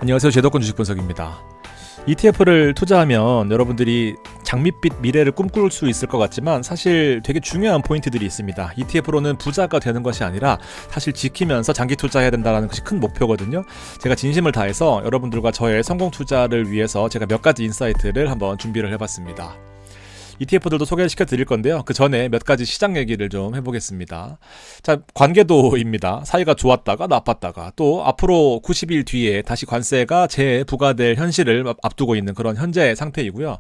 안녕하세요. 제도권 주식 분석입니다. ETF를 투자하면 여러분들이 장밋빛 미래를 꿈꿀 수 있을 것 같지만 사실 되게 중요한 포인트들이 있습니다. ETF로는 부자가 되는 것이 아니라 사실 지키면서 장기 투자해야 된다는 것이 큰 목표거든요. 제가 진심을 다해서 여러분들과 저의 성공 투자를 위해서 제가 몇 가지 인사이트를 한번 준비를 해봤습니다. ETF들도 소개시켜 드릴 건데요. 그 전에 몇 가지 시장 얘기를 좀 해보겠습니다. 자, 관계도입니다. 사이가 좋았다가 나빴다가 또 앞으로 90일 뒤에 다시 관세가 재부과될 현실을 앞두고 있는 그런 현재 상태이고요.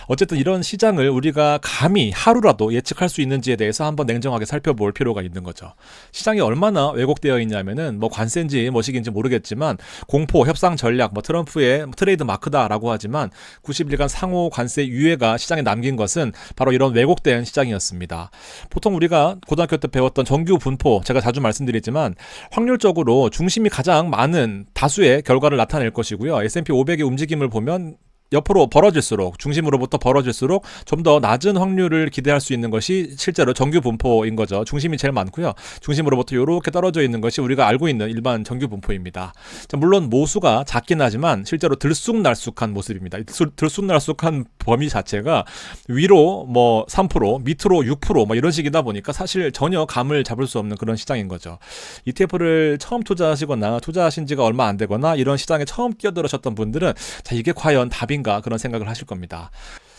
어쨌든 이런 시장을 우리가 감히 하루라도 예측할 수 있는지에 대해서 한번 냉정하게 살펴볼 필요가 있는 거죠. 시장이 얼마나 왜곡되어 있냐면은 관세인지 뭐식인지 모르겠지만 공포, 협상 전략, 트럼프의 트레이드 마크다라고 하지만 90일간 상호 관세 유예가 시장에 남긴 것은 바로 이런 왜곡된 시장이었습니다. 보통 우리가 고등학교 때 배웠던 정규 분포, 제가 자주 말씀드리지만 확률적으로 중심이 가장 많은 다수의 결과를 나타낼 것이고요. S&P 500의 움직임을 보면 옆으로 벌어질수록, 중심으로부터 벌어질수록 좀 더 낮은 확률을 기대할 수 있는 것이 실제로 정규 분포인 거죠. 중심이 제일 많고요. 중심으로부터 이렇게 떨어져 있는 것이 우리가 알고 있는 일반 정규 분포입니다. 자, 물론 모수가 작긴 하지만 실제로 들쑥날쑥한 모습입니다. 들쑥날쑥한 범위 자체가 위로 3%, 밑으로 6% 이런 식이다 보니까 사실 전혀 감을 잡을 수 없는 그런 시장인 거죠. ETF를 처음 투자하시거나 투자하신 지가 얼마 안 되거나 이런 시장에 처음 뛰어들으셨던 분들은 자, 이게 과연 답인가 그런 생각을 하실 겁니다.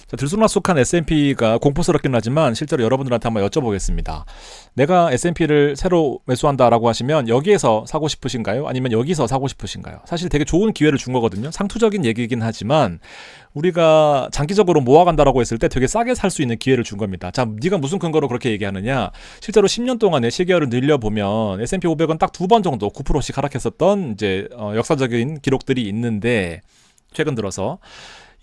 자, 들쑥날쑥한 S&P가 공포스럽긴 하지만 실제로 여러분들한테 한번 여쭤보겠습니다. 내가 S&P를 새로 매수한다라고 하시면 여기에서 사고 싶으신가요? 아니면 여기서 사고 싶으신가요? 사실 되게 좋은 기회를 준 거거든요. 상투적인 얘기이긴 하지만 우리가 장기적으로 모아간다라고 했을 때 되게 싸게 살 수 있는 기회를 준 겁니다. 자, 네가 무슨 근거로 그렇게 얘기하느냐? 실제로 10년 동안의 시계열을 늘려보면 S&P 500은 딱 2번 정도 9%씩 하락했었던 역사적인 기록들이 있는데 최근 들어서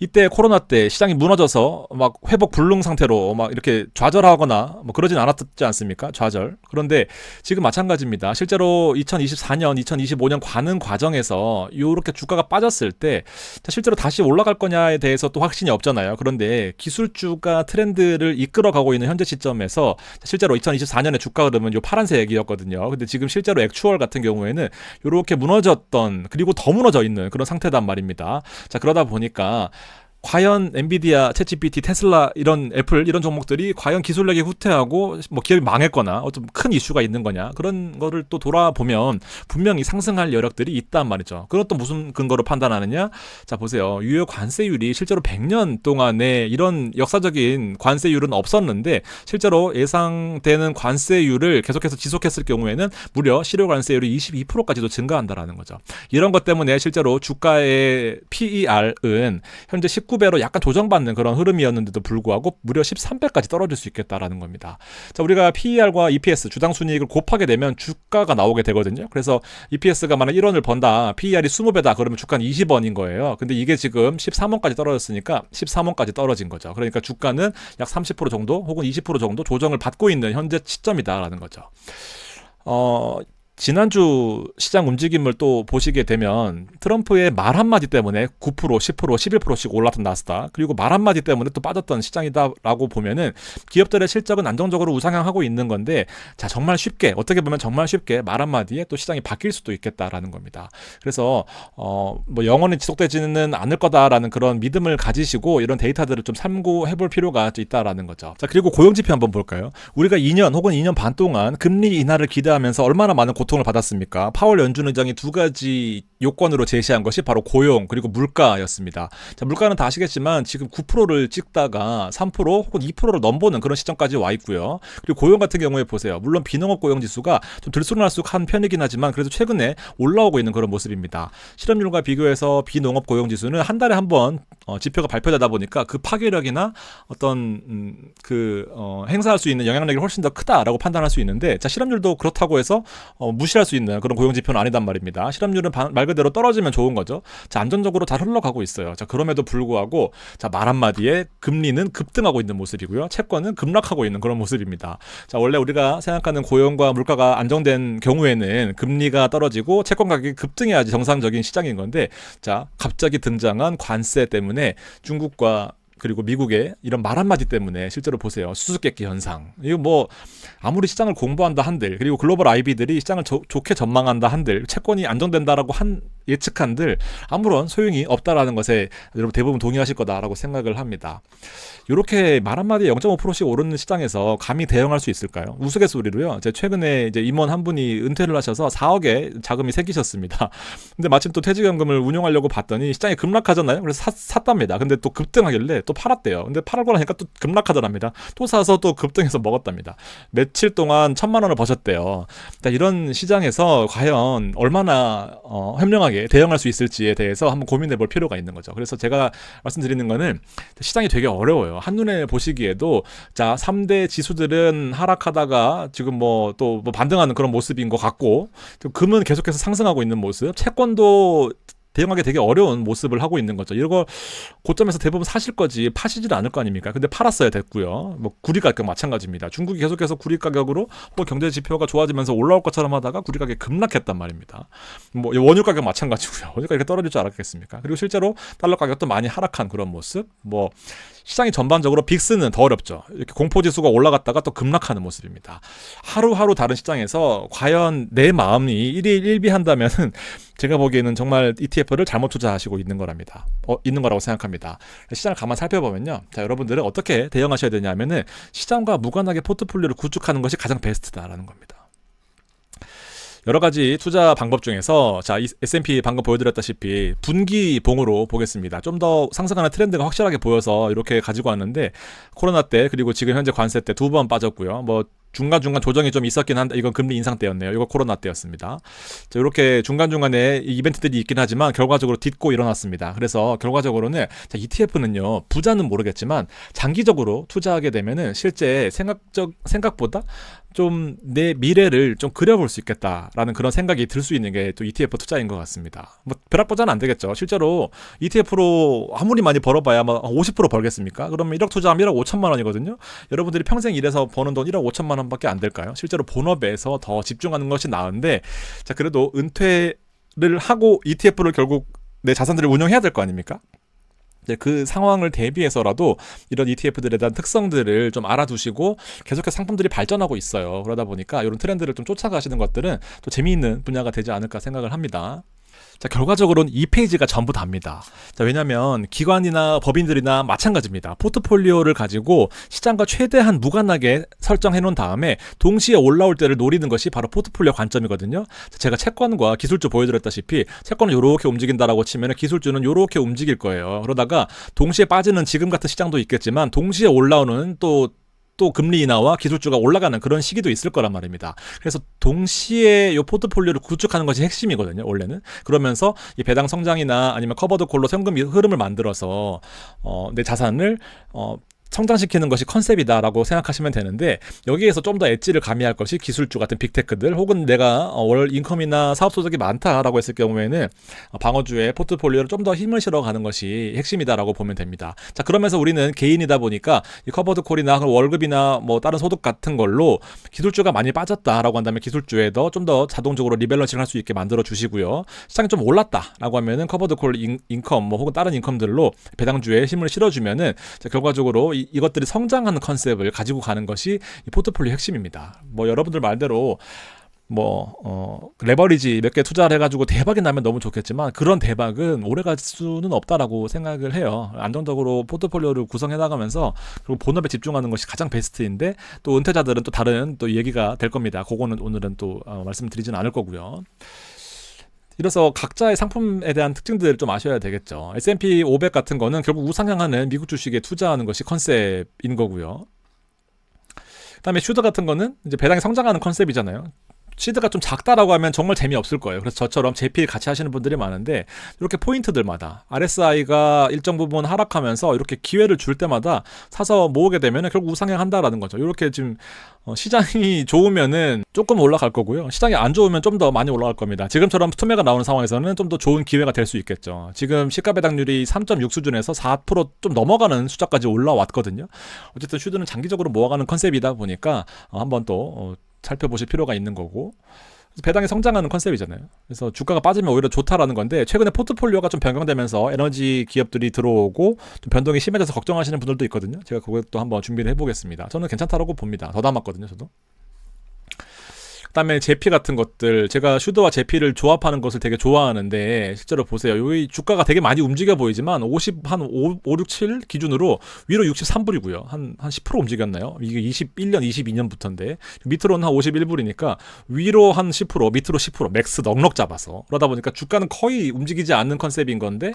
이때 코로나 때 시장이 무너져서 회복 불능 상태로 이렇게 좌절하거나 그러진 않았지 않습니까? 좌절. 그런데 지금 마찬가지입니다. 실제로 2024년, 2025년 가는 과정에서 이렇게 주가가 빠졌을 때 실제로 다시 올라갈 거냐에 대해서 또 확신이 없잖아요. 그런데 기술주가 트렌드를 이끌어가고 있는 현재 시점에서 실제로 2024년에 주가 흐름은 요 파란색이었거든요. 근데 지금 실제로 액추얼 같은 경우에는 이렇게 무너졌던 그리고 더 무너져 있는 그런 상태단 말입니다. 자, 그러다 보니까 과연 엔비디아, 챗GPT, 테슬라, 이런 애플 이런 종목들이 과연 기술력이 후퇴하고 기업이 망했거나 어떤 큰 이슈가 있는 거냐 그런 거를 또 돌아보면 분명히 상승할 여력들이 있단 말이죠. 그건 또 무슨 근거로 판단하느냐? 자, 보세요. 유효 관세율이 실제로 100년 동안에 이런 역사적인 관세율은 없었는데 실제로 예상되는 관세율을 계속해서 지속했을 경우에는 무려 실효 관세율이 22%까지도 증가한다라는 거죠. 이런 것 때문에 실제로 주가의 PER은 현재 19배로 약간 조정받는 그런 흐름이었는데도 불구하고 무려 13배까지 떨어질 수 있겠다라는 겁니다. 자, 우리가 PER과 EPS, 주당 순이익을 곱하게 되면 주가가 나오게 되거든요. 그래서 EPS가 만약 1원을 번다, PER이 20배다 그러면 주가는 20원인 거예요. 근데 이게 지금 13원까지 떨어졌으니까 13원까지 떨어진 거죠. 그러니까 주가는 약 30% 정도 혹은 20% 정도 조정을 받고 있는 현재 시점이다라는 거죠. 지난주 시장 움직임을 또 보시게 되면 트럼프의 말 한마디 때문에 9%, 10%, 11%씩 올랐던 나스닥 그리고 말 한마디 때문에 또 빠졌던 시장이다라고 보면은 기업들의 실적은 안정적으로 우상향하고 있는 건데 자, 정말 쉽게 어떻게 보면 정말 쉽게 말 한마디에 또 시장이 바뀔 수도 있겠다라는 겁니다. 그래서 영원히 지속되지는 않을 거다라는 그런 믿음을 가지시고 이런 데이터들을 좀 참고해 볼 필요가 있다라는 거죠. 자, 그리고 고용지표 한번 볼까요? 우리가 2년 혹은 2년 반 동안 금리 인하를 기대하면서 얼마나 많은 고통을 받았습니까? 파월 연준 의장이 두 가지 요건으로 제시한 것이 바로 고용 그리고 물가였습니다. 자, 물가는 다 아시겠지만 지금 9%를 찍다가 3% 혹은 2%를 넘보는 그런 시점까지 와 있고요. 그리고 고용 같은 경우에 보세요. 물론 비농업 고용 지수가 좀 들쑥날쑥한 편이긴 하지만 그래도 최근에 올라오고 있는 그런 모습입니다. 실업률과 비교해서 비농업 고용 지수는 한 달에 한 번 지표가 발표되다 보니까 그 파괴력이나 어떤 행사할 수 있는 영향력이 훨씬 더 크다라고 판단할 수 있는데 자, 실업률도 그렇다고 해서 무시할 수 있는 그런 고용 지표는 아니단 말입니다. 실업률은 말 그대로 떨어지면 좋은 거죠. 자, 안정적으로 잘 흘러가고 있어요. 자, 그럼에도 불구하고 자, 말 한마디에 금리는 급등하고 있는 모습이고요. 채권은 급락하고 있는 그런 모습입니다. 자, 원래 우리가 생각하는 고용과 물가가 안정된 경우에는 금리가 떨어지고 채권 가격이 급등해야지 정상적인 시장인 건데 자, 갑자기 등장한 관세 때문에 중국과 그리고 미국의 이런 말 한마디 때문에 실제로 보세요. 수수께끼 현상. 이거 아무리 시장을 공부한다 한들 그리고 글로벌 IB들이 시장을 좋게 전망한다 한들 채권이 안정된다라고 예측한들 아무런 소용이 없다라는 것에 여러분 대부분 동의하실 거다라고 생각을 합니다. 이렇게 말 한마디에 0.5%씩 오르는 시장에서 감히 대응할 수 있을까요? 우스갯소리로요. 제가 최근에 이제 임원 한 분이 은퇴를 하셔서 4억의 자금이 생기셨습니다. 근데 마침 또 퇴직연금을 운용하려고 봤더니 시장이 급락하잖아요. 그래서 샀답니다. 근데 또 급등하길래 또 팔았대요. 근데 팔고 나니까 또 급락하더랍니다. 또 사서 또 급등해서 먹었답니다. 며칠 동안 1,000만 원을 버셨대요. 그러니까 이런 시장에서 과연 얼마나 현명하게 대응할 수 있을지에 대해서 한번 고민해 볼 필요가 있는 거죠. 그래서 제가 말씀드리는 거는 시장이 되게 어려워요. 한눈에 보시기에도 자 3대 지수들은 하락하다가 지금 뭐 또 뭐 반등하는 그런 모습인 것 같고, 금은 계속해서 상승하고 있는 모습, 채권도 대응하기 되게 어려운 모습을 하고 있는 거죠. 이거 고점에서 대부분 사실 거지 파시질 않을 거 아닙니까? 근데 팔았어야 됐고요. 뭐 구리 가격 마찬가지입니다. 중국이 계속해서 구리 가격으로 뭐 경제 지표가 좋아지면서 올라올 것처럼 하다가 구리 가격이 급락했단 말입니다. 뭐 원유 가격 마찬가지고요. 원유 가격이 떨어질 줄 알았겠습니까? 그리고 실제로 달러 가격도 많이 하락한 그런 모습. 뭐 시장이 전반적으로 빅스는 더 어렵죠. 이렇게 공포지수가 올라갔다가 또 급락하는 모습입니다. 하루하루 다른 시장에서 과연 내 마음이 일희일비한다면은 제가 보기에는 정말 ETF를 잘못 투자하시고 있는 거랍니다. 있는 거라고 생각합니다. 시장을 가만 살펴보면요. 자, 여러분들은 어떻게 대응하셔야 되냐면은 시장과 무관하게 포트폴리오를 구축하는 것이 가장 베스트다라는 겁니다. 여러 가지 투자 방법 중에서 자, S&P 방금 보여드렸다시피 분기봉으로 보겠습니다. 좀 더 상승하는 트렌드가 확실하게 보여서 이렇게 가지고 왔는데 코로나 때 그리고 지금 현재 관세 때 2번 빠졌고요. 뭐 중간중간 조정이 좀 있었긴 한데 이건 금리 인상 때였네요. 이거 코로나 때였습니다. 자, 이렇게 중간중간에 이벤트들이 있긴 하지만 결과적으로 딛고 일어났습니다. 그래서 결과적으로는 자, ETF는요. 부자는 모르겠지만 장기적으로 투자하게 되면은 실제 생각보다 좀 내 미래를 좀 그려볼 수 있겠다라는 그런 생각이 들 수 있는 게 또 ETF 투자인 것 같습니다. 뭐 벼락부자는 안 되겠죠. 실제로 ETF로 아무리 많이 벌어봐야 뭐 50% 벌겠습니까? 그러면 1억 투자하면 1억 5천만 원이거든요. 여러분들이 평생 일해서 버는 돈 1억 5천만 원밖에 안 될까요? 실제로 본업에서 더 집중하는 것이 나은데, 자 그래도 은퇴를 하고 ETF를 결국 내 자산들을 운영해야 될 거 아닙니까? 그 상황을 대비해서라도 이런 ETF들에 대한 특성들을 좀 알아두시고 계속해서 상품들이 발전하고 있어요. 그러다 보니까 이런 트렌드를 좀 쫓아가시는 것들은 또 재미있는 분야가 되지 않을까 생각을 합니다. 자, 결과적으로는 이 페이지가 전부 답니다. 자, 왜냐면 기관이나 법인들이나 마찬가지입니다. 포트폴리오를 가지고 시장과 최대한 무관하게 설정해 놓은 다음에 동시에 올라올 때를 노리는 것이 바로 포트폴리오 관점이거든요. 자, 제가 채권과 기술주 보여드렸다시피 채권은 이렇게 움직인다라고 치면 기술주는 이렇게 움직일 거예요. 그러다가 동시에 빠지는 지금 같은 시장도 있겠지만 동시에 올라오는 또 금리 인하와 기술주가 올라가는 그런 시기도 있을 거란 말입니다. 그래서 동시에 이 포트폴리오를 구축하는 것이 핵심이거든요. 원래는. 그러면서 이 배당 성장이나 아니면 커버드 콜로 현금 흐름을 만들어서 내 자산을 성장시키는 것이 컨셉이다라고 생각하시면 되는데, 여기에서 좀 더 엣지를 가미할 것이 기술주 같은 빅테크들, 혹은 내가 월 인컴이나 사업 소득이 많다라고 했을 경우에는 방어주의 포트폴리오를 좀 더 힘을 실어가는 것이 핵심이다라고 보면 됩니다. 자, 그러면서 우리는 개인이다 보니까 이 커버드 콜이나 월급이나 뭐 다른 소득 같은 걸로 기술주가 많이 빠졌다라고 한다면 기술주에도 좀 더 자동적으로 리밸런싱을 할 수 있게 만들어 주시고요. 시장이 좀 올랐다라고 하면은 커버드 콜 인컴 뭐 혹은 다른 인컴들로 배당주에 힘을 실어주면은 결과적으로 이것들이 성장하는 컨셉을 가지고 가는 것이 이 포트폴리오 핵심입니다. 뭐 여러분들 말대로 레버리지 몇 개 투자를 해가지고 대박이 나면 너무 좋겠지만 그런 대박은 오래 갈 수는 없다라고 생각을 해요. 안정적으로 포트폴리오를 구성해 나가면서 그리고 본업에 집중하는 것이 가장 베스트인데, 또 은퇴자들은 또 다른 또 얘기가 될 겁니다. 그거는 오늘은 또 말씀드리지는 않을 거고요. 이래서 각자의 상품에 대한 특징들을 좀 아셔야 되겠죠. S&P 500 같은 거는 결국 우상향하는 미국 주식에 투자하는 것이 컨셉인 거고요. 그다음에 슈드 같은 거는 이제 배당이 성장하는 컨셉이잖아요. 시드가 좀 작다라고 하면 정말 재미없을 거예요. 그래서 저처럼 JPL 같이 하시는 분들이 많은데, 이렇게 포인트들마다 RSI가 일정 부분 하락하면서 이렇게 기회를 줄 때마다 사서 모으게 되면 결국 우상향한다라는 거죠. 이렇게 지금 시장이 좋으면은 조금 올라갈 거고요. 시장이 안 좋으면 좀 더 많이 올라갈 겁니다. 지금처럼 투매가 나오는 상황에서는 좀 더 좋은 기회가 될 수 있겠죠. 지금 시가 배당률이 3.6 수준에서 4%좀 넘어가는 숫자까지 올라왔거든요. 어쨌든 슈드는 장기적으로 모아가는 컨셉이다 보니까 한번 또 살펴보실 필요가 있는 거고, 배당이 성장하는 컨셉이잖아요. 그래서 주가가 빠지면 오히려 좋다라는 건데, 최근에 포트폴리오가 좀 변경되면서 에너지 기업들이 들어오고 좀 변동이 심해져서 걱정하시는 분들도 있거든요. 제가 그것도 한번 준비를 해보겠습니다. 저는 괜찮다라고 봅니다. 더 담았거든요, 저도. 그다음에 제피 같은 것들, 제가 슈드와 제피를 조합하는 것을 되게 좋아하는데 실제로 보세요. 여기 주가가 되게 많이 움직여 보이지만 50한 5, 6, 7 기준으로 위로 63불이고요. 한 10% 움직였나요? 이게 21년, 22년부터인데 밑으로는 한 51불이니까 위로 한 10%, 밑으로 10% 맥스 넉넉 잡아서 그러다 보니까 주가는 거의 움직이지 않는 컨셉인 건데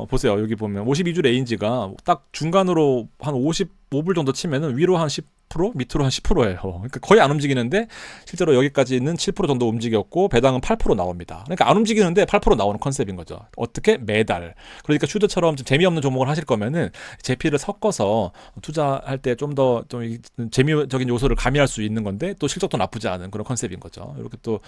보세요. 여기 보면 52주 레인지가 딱 중간으로 한 55불 정도 치면은 위로 한 10%, 밑으로 한 10%예요. 그러니까 거의 안 움직이는데 실제로 여기까지는 7% 정도 움직였고 배당은 8% 나옵니다. 그러니까 안 움직이는데 8% 나오는 컨셉인 거죠. 어떻게? 매달. 그러니까 슈드처럼 좀 재미없는 종목을 하실 거면은 제피를 섞어서 투자할 때 좀 더 좀 재미적인 요소를 가미할 수 있는 건데 또 실적도 나쁘지 않은 그런 컨셉인 거죠. 이렇게 또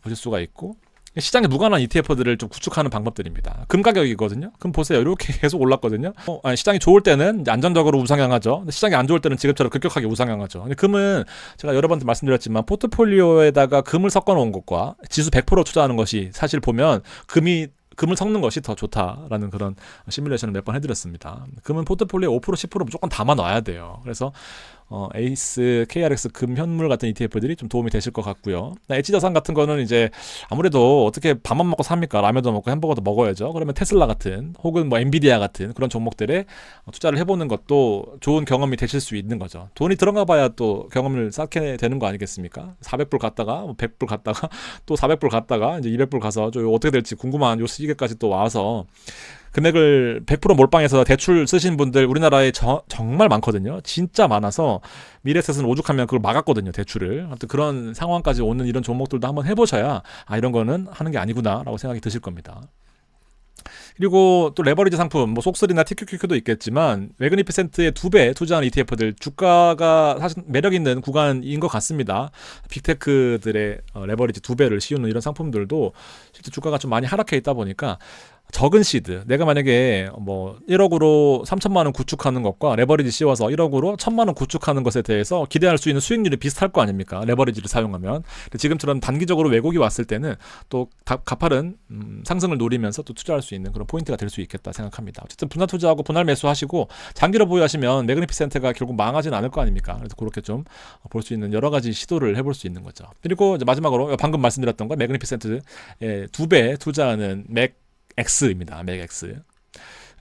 보실 수가 있고. 시장에 무관한 ETF들을 좀 구축하는 방법들입니다. 금 가격이거든요. 금 보세요. 이렇게 계속 올랐거든요. 시장이 좋을 때는 안정적으로 우상향하죠. 근데 시장이 안 좋을 때는 지금처럼 급격하게 우상향하죠. 근데 금은 제가 여러 번 말씀드렸지만 포트폴리오에다가 금을 섞어 놓은 것과 지수 100% 투자하는 것이 사실 보면 금을 섞는 것이 더 좋다라는 그런 시뮬레이션을 몇 번 해드렸습니다. 금은 포트폴리오에 5% 10% 무조건 담아 놔야 돼요. 그래서 에이스, KRX 금 현물 같은 ETF들이 좀 도움이 되실 것 같고요. 엣지자산 같은 거는 이제 아무래도 어떻게 밥만 먹고 삽니까? 라면도 먹고 햄버거도 먹어야죠. 그러면 테슬라 같은 혹은 뭐 엔비디아 같은 그런 종목들에 투자를 해보는 것도 좋은 경험이 되실 수 있는 거죠. 돈이 들어가 봐야 또 경험을 쌓게 되는 거 아니겠습니까? 400불 갔다가 100불 갔다가 또 400불 갔다가 이제 200불 가서 좀 어떻게 될지 궁금한 요 시기까지 또 와서 금액을 100% 몰빵해서 대출 쓰신 분들 우리나라에 정말 많거든요. 진짜 많아서 미래에셋은 오죽하면 그걸 막았거든요. 대출을. 아무튼 그런 상황까지 오는 이런 종목들도 한번 해보셔야 이런 거는 하는 게 아니구나 라고 생각이 드실 겁니다. 그리고 또 레버리지 상품, 뭐 속쓰리나 TQQQ도 있겠지만 매그니피센트의 2배 투자한 ETF들 주가가 사실 매력 있는 구간인 것 같습니다. 빅테크들의 레버리지 2배를 씌우는 이런 상품들도 실제 주가가 좀 많이 하락해 있다 보니까 적은 시드, 내가 만약에 뭐 1억으로 3천만 원 구축하는 것과 레버리지 씌워서 1억으로 1천만 원 구축하는 것에 대해서 기대할 수 있는 수익률이 비슷할 거 아닙니까? 레버리지를 사용하면. 지금처럼 단기적으로 왜곡이 왔을 때는 또 가파른 상승을 노리면서 또 투자할 수 있는 그런 포인트가 될 수 있겠다 생각합니다. 어쨌든 분할 투자하고 분할 매수하시고 장기로 보유하시면 매그니피센트가 결국 망하진 않을 거 아닙니까? 그래서 그렇게 좀 볼 수 있는 여러 가지 시도를 해볼 수 있는 거죠. 그리고 이제 마지막으로 방금 말씀드렸던 거 매그니피센트의 2배 투자하는 맥X입니다. 맥X.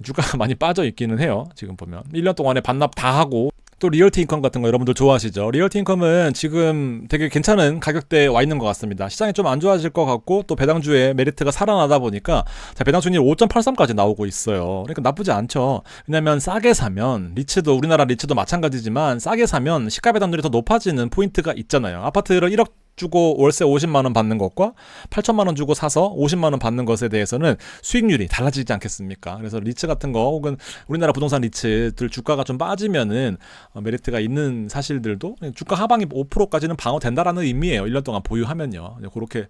주가가 많이 빠져 있기는 해요. 지금 보면 1년 동안에 반납 다 하고 또 리얼티 인컴 같은 거 여러분들 좋아하시죠? 리얼티 인컴은 지금 되게 괜찮은 가격대에 와 있는 것 같습니다. 시장이 좀 안 좋아질 것 같고 또 배당주의 메리트가 살아나다 보니까 배당 수익률 5.83까지 나오고 있어요. 그러니까 나쁘지 않죠. 왜냐면 싸게 사면 리츠도 우리나라 리츠도 마찬가지지만 싸게 사면 시가 배당률이 더 높아지는 포인트가 있잖아요. 아파트를 1억 주고 월세 50만 원 받는 것과 8천만 원 주고 사서 50만 원 받는 것에 대해서는 수익률이 달라지지 않겠습니까? 그래서 리츠 같은 거 혹은 우리나라 부동산 리츠들 주가가 좀 빠지면은 메리트가 있는 사실들도 주가 하방이 5%까지는 방어된다라는 의미예요. 1년 동안 보유하면요. 그렇게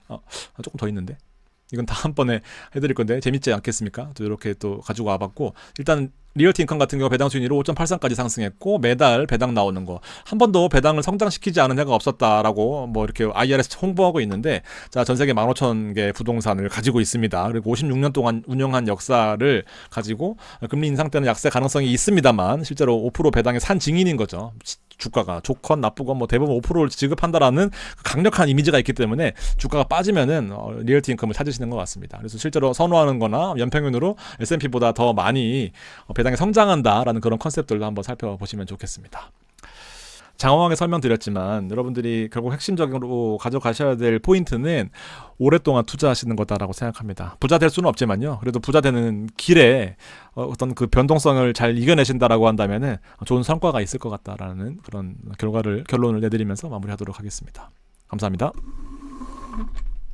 조금 더 있는데 이건 다음번에 해드릴 건데 재밌지 않겠습니까? 또 이렇게 또 가지고 와봤고 일단 리얼티 인컴 같은 경우 배당 수익률이 5.83까지 상승했고 매달 배당 나오는 거 한 번도 배당을 성장시키지 않은 해가 없었다라고 뭐 이렇게 IRS 홍보하고 있는데 자, 전 세계 15,000개 부동산을 가지고 있습니다. 그리고 56년 동안 운영한 역사를 가지고 금리 인상 때는 약세 가능성이 있습니다만 실제로 5% 배당의 산 증인인 거죠. 주가가 좋건 나쁘건 뭐 대부분 5%를 지급한다라는 강력한 이미지가 있기 때문에 주가가 빠지면은 리얼티 인컴을 찾으시는 것 같습니다. 그래서 실제로 선호하는 거나 연평균으로 S&P보다 더 많이 배당이 성장한다라는 그런 컨셉들도 한번 살펴보시면 좋겠습니다. 장황하게 설명드렸지만 여러분들이 결국 핵심적으로 가져가셔야 될 포인트는 오랫동안 투자하시는 거다라고 생각합니다. 부자 될 수는 없지만요. 그래도 부자 되는 길에 어떤 그 변동성을 잘 이겨내신다라고 한다면은 좋은 성과가 있을 것 같다라는 그런 결론을 내드리면서 마무리하도록 하겠습니다. 감사합니다.